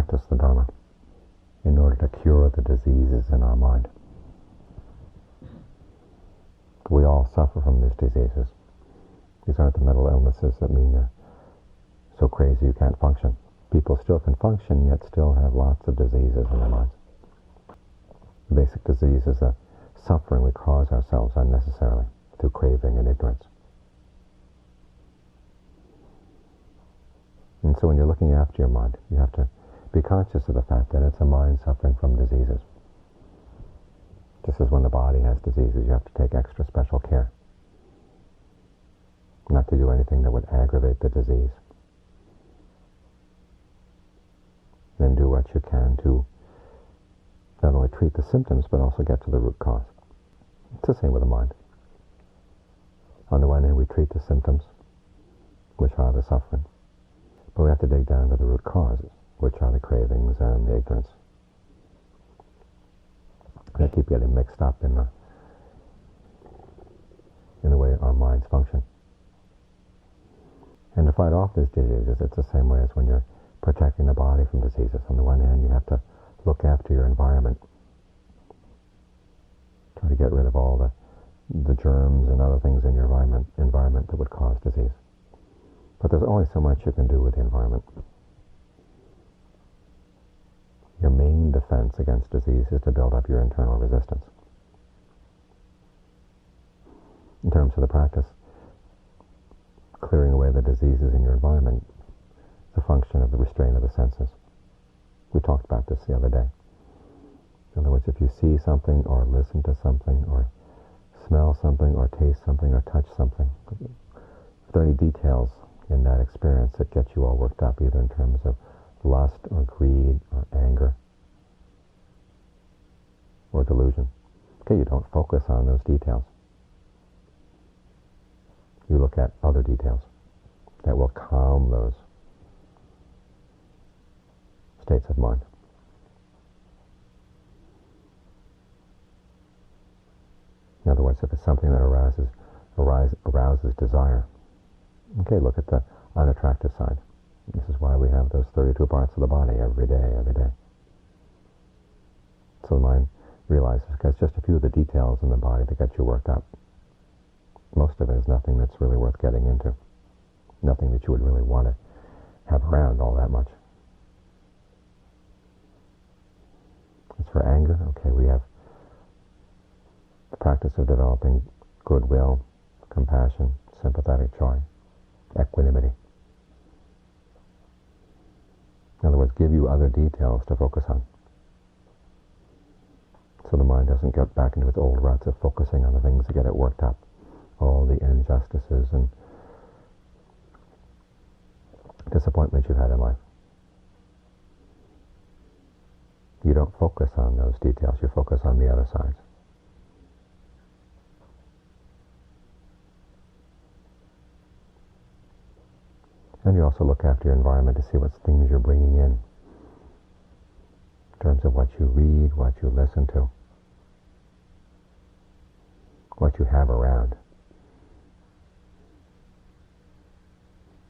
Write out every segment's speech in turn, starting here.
practice the Dhamma in order to cure the diseases in our mind. We all suffer from these diseases. These aren't the mental illnesses that mean you're so crazy you can't function. People still can function, yet still have lots of diseases in their minds. The basic disease is the suffering we cause ourselves unnecessarily through craving and ignorance. And so when you're looking after your mind, you have to be conscious of the fact that it's a mind suffering from diseases. Just as when the body has diseases, you have to take extra special care not to do anything that would aggravate the disease. And do what you can to not only treat the symptoms, but also get to the root cause. It's the same with the mind. On the one hand, we treat the symptoms, which are the suffering. But we have to dig down to the root causes, which are the cravings and the ignorance. They keep getting mixed up in the way our minds function. And to fight off these diseases, it's the same way as when you're protecting the body from diseases. On the one hand, you have to look after your environment. Try to get rid of all the germs and other things in your environment that would cause disease. But there's only so much you can do with the environment. Your main defense against disease is to build up your internal resistance. In terms of the practice, clearing away the diseases in your environment is a function of the restraint of the senses. We talked about this the other day. In other words, if you see something or listen to something or smell something or taste something or touch something, if there are any details in that experience that get you all worked up, either in terms of lust or greed or anger or delusion, okay, you don't focus on those details. You look at other details that will calm those states of mind. In other words, if it's something that arouses desire, okay, look at the unattractive side. This is why we have those 32 parts of the body every day. So the mind realizes it's just a few of the details in the body that get you worked up. Most of it is nothing that's really worth getting into. Nothing that you would really want to have around all that much. As for anger, okay, we have the practice of developing goodwill, compassion, sympathetic joy, equanimity. In other words, give you other details to focus on. So the mind doesn't get back into its old ruts of focusing on the things that get it worked up. All the injustices and disappointments you've had in life. You don't focus on those details, you focus on the other sides. And you also look after your environment to see what things you're bringing in terms of what you read, what you listen to, what you have around,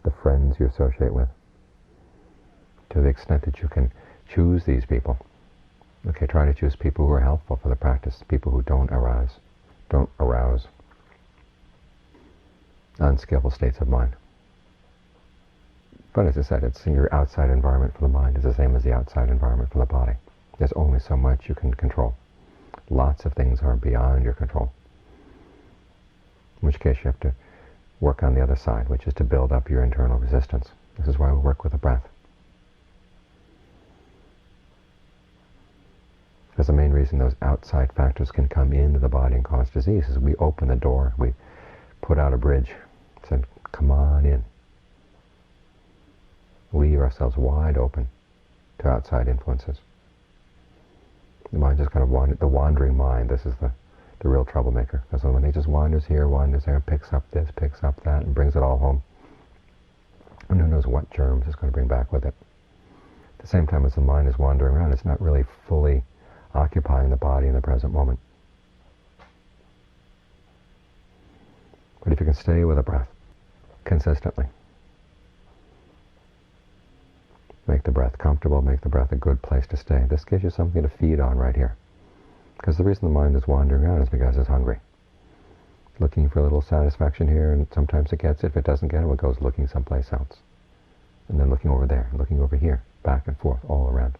the friends you associate with, to the extent that you can choose these people. Okay, try to choose people who are helpful for the practice, people who don't arouse unskillful states of mind. But as I said, it's your outside environment for the mind is the same as the outside environment for the body. There's only so much you can control. Lots of things are beyond your control. In which case you have to work on the other side, which is to build up your internal resistance. This is why we work with the breath. Because the main reason those outside factors can come into the body and cause disease is we open the door, we put out a bridge, said, come on in. We leave ourselves wide open to outside influences. The mind just kind of the wandering mind, this is the real troublemaker. Because when it just wanders here, wanders there, picks up this, picks up that, and brings it all home. And who knows what germs it's going to bring back with it. At the same time as the mind is wandering around, it's not really fully occupying the body in the present moment. But if you can stay with the breath consistently, Make the breath comfortable, make the breath a good place to stay. This gives you something to feed on right here. Because the reason the mind is wandering around is because it's hungry. Looking for a little satisfaction here, and sometimes it gets it. If it doesn't get it, it goes looking someplace else. And then looking over there, looking over here, back and forth, all around.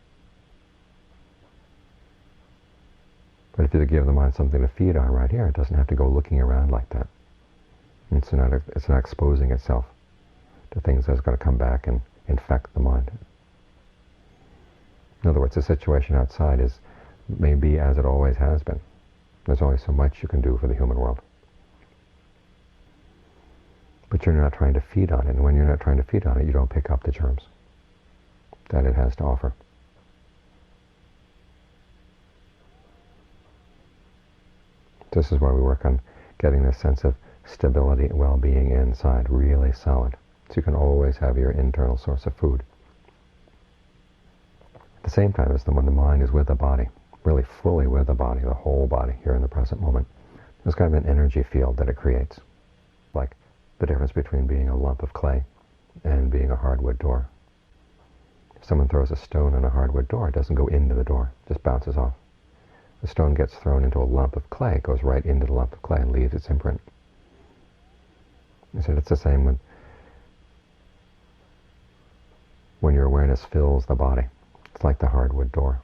But if you give the mind something to feed on right here, it doesn't have to go looking around like that. It's not exposing itself to things that's going to come back and infect the mind. In other words, the situation outside may be as it always has been. There's only so much you can do for the human world. But you're not trying to feed on it, and when you're not trying to feed on it, you don't pick up the germs that it has to offer. This is why we work on getting this sense of stability and well-being inside really solid, so you can always have your internal source of food. At the same time as when the mind is with the body, really fully with the body, the whole body here in the present moment, there's kind of an energy field that it creates, like the difference between being a lump of clay and being a hardwood door. If someone throws a stone on a hardwood door, it doesn't go into the door, it just bounces off. The stone gets thrown into a lump of clay, it goes right into the lump of clay and leaves its imprint. He said it's the same when your awareness fills the body. It's like the hardwood door.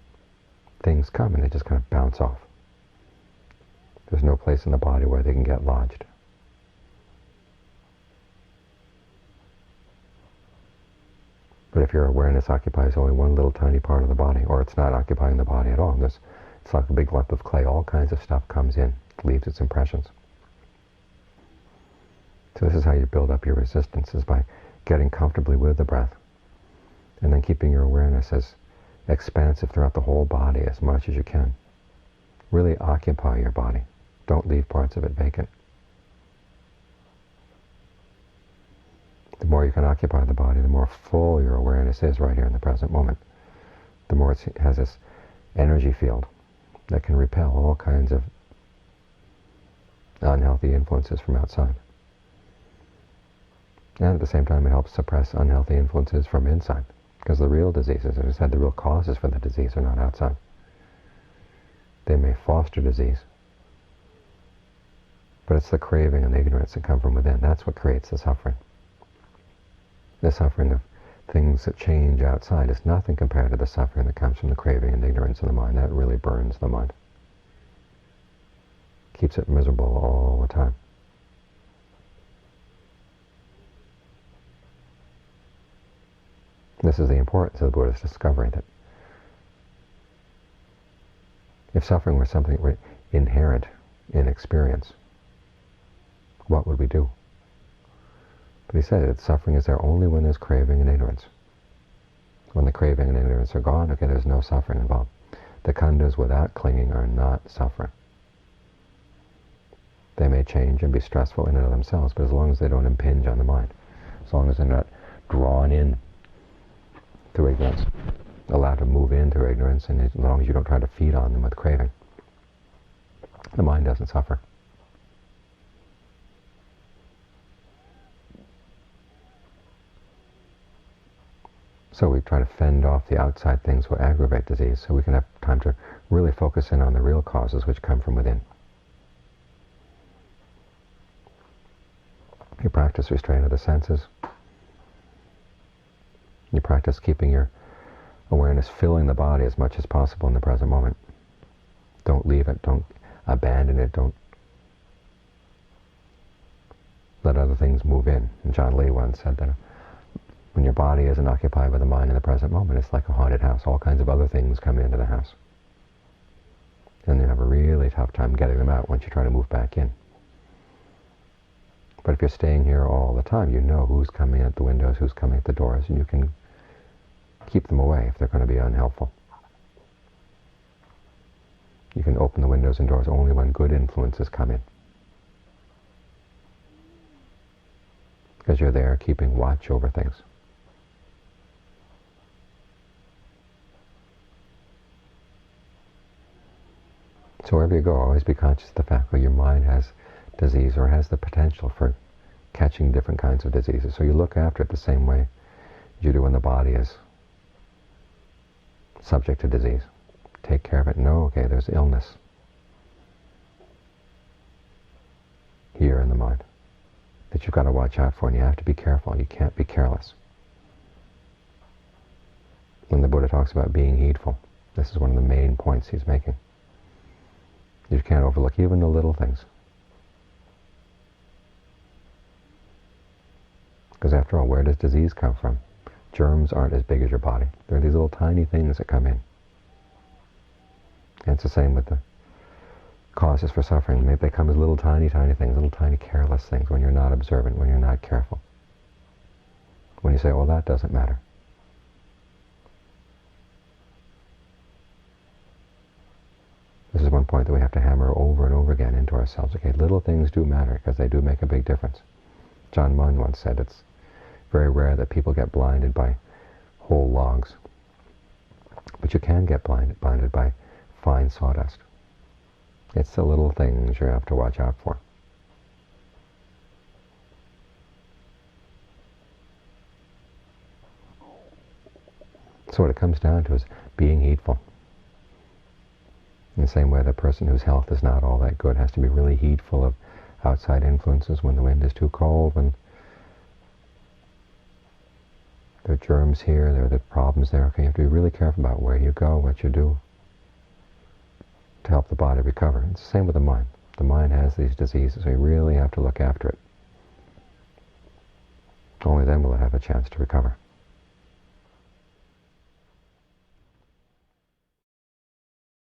Things come and they just kind of bounce off. There's no place in the body where they can get lodged. But if your awareness occupies only one little tiny part of the body, or it's not occupying the body at all, it's like a big lump of clay, all kinds of stuff comes in, leaves its impressions. So this is how you build up your resistance, is by getting comfortably with the breath, and then keeping your awareness as expansive throughout the whole body as much as you can. Really occupy your body. Don't leave parts of it vacant. The more you can occupy the body, the more full your awareness is right here in the present moment. The more it has this energy field that can repel all kinds of unhealthy influences from outside. And at the same time, it helps suppress unhealthy influences from inside. Because the real diseases, as I said, the real causes for the disease are not outside. They may foster disease, but it's the craving and the ignorance that come from within. That's what creates the suffering. The suffering of things that change outside is nothing compared to the suffering that comes from the craving and ignorance in the mind. That really burns the mind. Keeps it miserable all the time. This is the importance of the Buddha's discovery, that if suffering were something inherent in experience, what would we do? But he said that suffering is there only when there's craving and ignorance. When the craving and ignorance are gone, okay, there's no suffering involved. The khandhas without clinging are not suffering. They may change and be stressful in and of themselves, but as long as they don't impinge on the mind, as long as they're not drawn in through ignorance, allowed to move in through ignorance, and as long as you don't try to feed on them with craving, the mind doesn't suffer. So we try to fend off the outside things that aggravate disease, so we can have time to really focus in on the real causes which come from within. You practice restraint of the senses. You practice keeping your awareness filling the body as much as possible in the present moment. Don't leave it, don't abandon it, don't let other things move in. And John Lee once said that when your body isn't occupied by the mind in the present moment, it's like a haunted house. All kinds of other things come into the house. And you have a really tough time getting them out once you try to move back in. But if you're staying here all the time, you know who's coming at the windows, who's coming at the doors, and you can keep them away if they're going to be unhelpful. You can open the windows and doors only when good influences come in. Because you're there keeping watch over things. So wherever you go, always be conscious of the fact that your mind has disease or has the potential for catching different kinds of diseases. So you look after it the same way you do when the body is subject to disease. Take care of it. No, okay, there's illness here in the mind that you've got to watch out for, and you have to be careful. You can't be careless. When the Buddha talks about being heedful, this is one of the main points he's making. You can't overlook even the little things. Because after all, where does disease come from? Germs aren't as big as your body. They're these little tiny things that come in. And it's the same with the causes for suffering. They come as little tiny things, little tiny careless things when you're not observant, when you're not careful. When you say, well, that doesn't matter. This is one point that we have to hammer over and over again into ourselves. Okay, little things do matter because they do make a big difference. John Munn once said it's very rare that people get blinded by whole logs. But you can get blinded by fine sawdust. It's the little things you have to watch out for. So what it comes down to is being heedful. In the same way, the person whose health is not all that good has to be really heedful of outside influences when the wind is too cold, when there are germs here, there are the problems there. Okay, you have to be really careful about where you go, what you do, to help the body recover. It's the same with the mind. The mind has these diseases, so you really have to look after it. Only then will it have a chance to recover.